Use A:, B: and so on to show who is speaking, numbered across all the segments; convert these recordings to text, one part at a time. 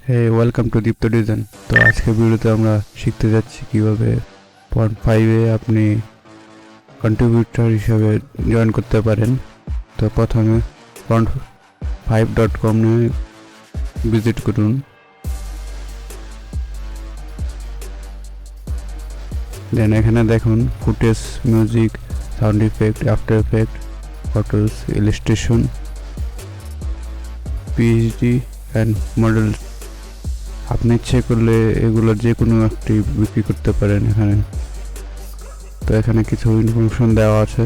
A: Hey, welcome to Dipto Design. তো আজকে ভিডিওতে আমরা শিখতে যাচ্ছি কিভাবে pond5 এ আপনি কন্ট্রিবিউটর হিসেবে জয়েন করতে পারেন। তো প্রথমে pond5.com এ ভিজিট করুন। দেন এখানে দেখুন footage, music, sound effect, after effect, photos, illustration, PhD and model. আপনি ইচ্ছে করলে এগুলো যে কোনো একটি বিক্রি করতে পারেন এখানে। তো এখানে কিছু ইনফরমেশন দেওয়া আছে।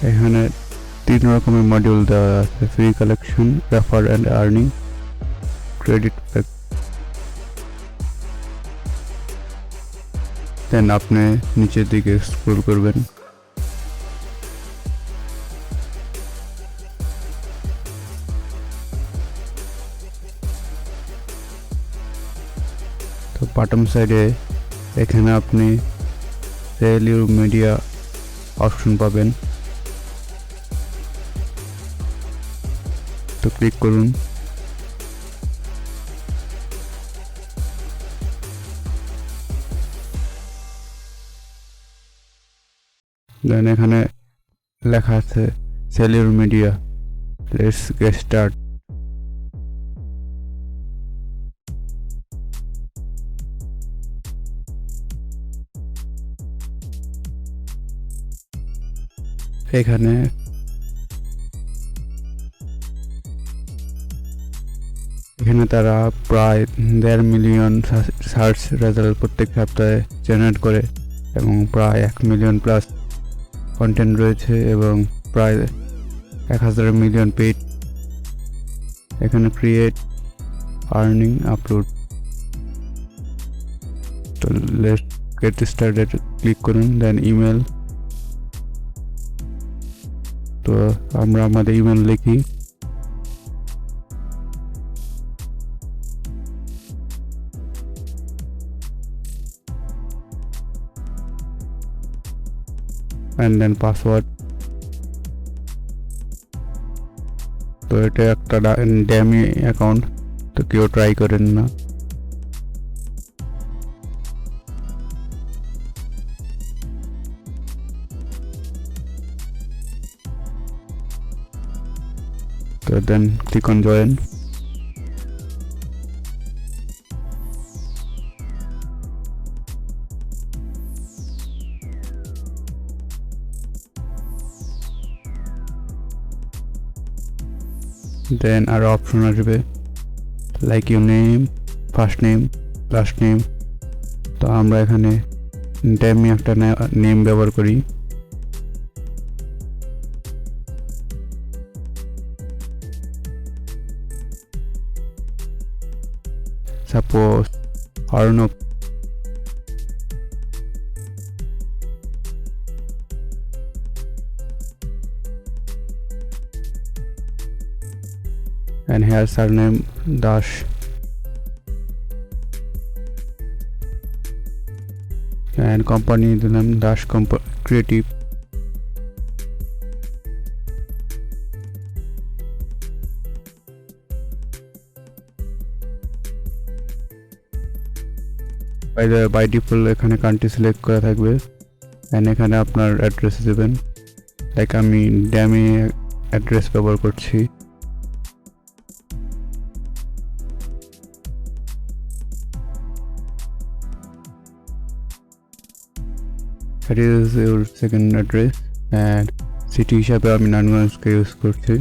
A: এখানে 3 রকমের মডিউল দেওয়া আছে: free collection, refer and earning, credit pack. Then আপনি নিচের দিকে স্ক্রল করবেন। তো বটম সাইডে এখানে আপনি সেল ইউর মিডিয়া অপশন পাবেন। তো ক্লিক করুন। দেন এখানে লেখা আছে sell your media, let's get start. এখানে তারা প্রায় 1.5 মিলিয়ন সার্চ রেজাল্ট প্রত্যেক সপ্তাহে জেনারেট করে এবং প্রায় 1 মিলিয়ন প্লাস কন্টেন্ট রয়েছে এবং প্রায় 1000 মিলিয়ন পেইড। এখানে ক্রিয়েট, আর্নিং, আপলোড। তো লেটস গেট স্টার্টেড ক্লিক করুন। দেন ইমেল। তো আমরা আমাদের ইমেল লিখি। and then password। তো এটা একটা ড্যামি অ্যাকাউন্ট, তো কেউ ট্রাই করেন না। তো then click on join. Then আর অপশন আসবে like your name, first name, last name. তো আমরা এখানে ড্যামি একটা নেম ব্যবহার করি। Suppose Arnab. and here surname Dash। and company দিলাম Dash Creative। by default এখানে কান্ট্রি সিলেক্ট করা থাকবে and এখানে আপনার অ্যাড্রেস দেবেন। লাইক আমি ড্যামি অ্যাড্রেস ব্যবহার করছি। That is your second address and city হিসাবে আমি নারায়ণগঞ্জকে ইউজ করছি।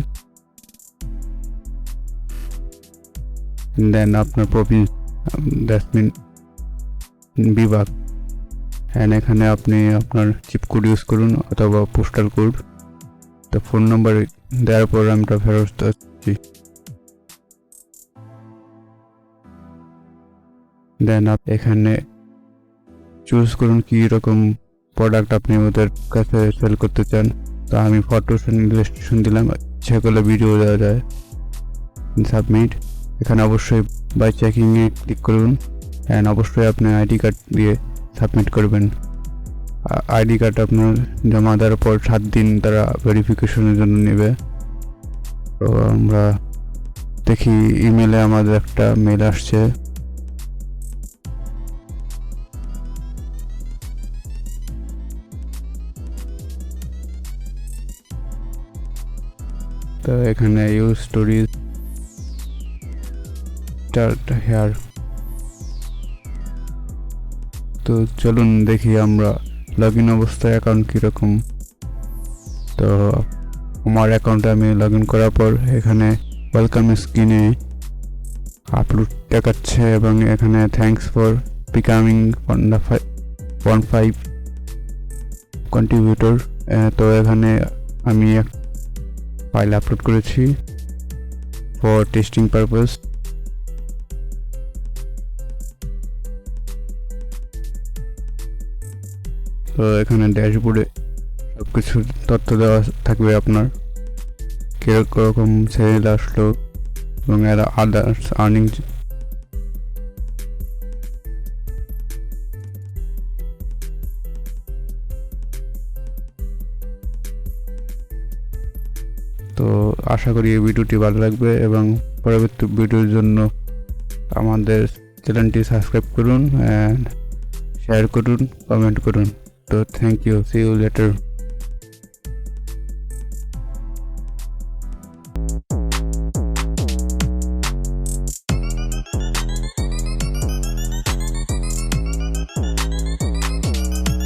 A: দেন আপনার প্রভিন্স, দ্যাটস মিন বিভাগ। অ্যান্ড এখানে আপনি আপনার চিপ কোড ইউজ করুন অথবা পোস্টাল কোড। তো ফোন নাম্বার দেওয়ার পর আমরা ফেরত আসছি। দেন এখানে চুজ করুন কি রকম প্রোডাক্ট আপনি ওদের কাছে সেল করতে চান। তো আমি ফটোস এন্ড ইলাস্ট্রেশন দিলাম, ইচ্ছা করলে ভিডিও দেওয়া যায়। সাবমিট। এখানে অবশ্যই বাই চেকিংয়ে ক্লিক করুন অ্যান্ড অবশ্যই আপনি আইডি কার্ড দিয়ে সাবমিট করবেন। আইডি কার্ড আপনার জমা দেওয়ার পর 7 দিন তারা ভেরিফিকেশনের জন্য নেবে। তো আমরা দেখি ইমেলে আমাদের একটা মেল আসছে। তো এখানে ইউজ স্টোরিজ স্টার্ট হেয়ার। তো চলুন দেখি আমরা লগ ইন অবস্থায় অ্যাকাউন্ট কীরকম। তো আমার অ্যাকাউন্টে আমি লগ ইন করার পর এখানে ওয়েলকাম স্ক্রিনে আপলোড দেখাচ্ছে এবং এখানে thanks for becoming pond5 contributor. তো এখানে আমি এক ফাইল আপলোড করেছি ফর টেস্টিং পারপাস। তো এখানে ড্যাশবোর্ডে সব কিছু তথ্য দেওয়া থাকবে, আপনার কীরকম সেল আসলো এবং এরা আদার্স আর্নিং। তো আশা করি এই ভিডিওটি ভালো লাগবে এবং পরবর্তী ভিডিওর জন্য আমাদের চ্যানেলটি সাবস্ক্রাইব করুন অ্যান্ড শেয়ার করুন, কমেন্ট করুন। তো thank you, see you letter.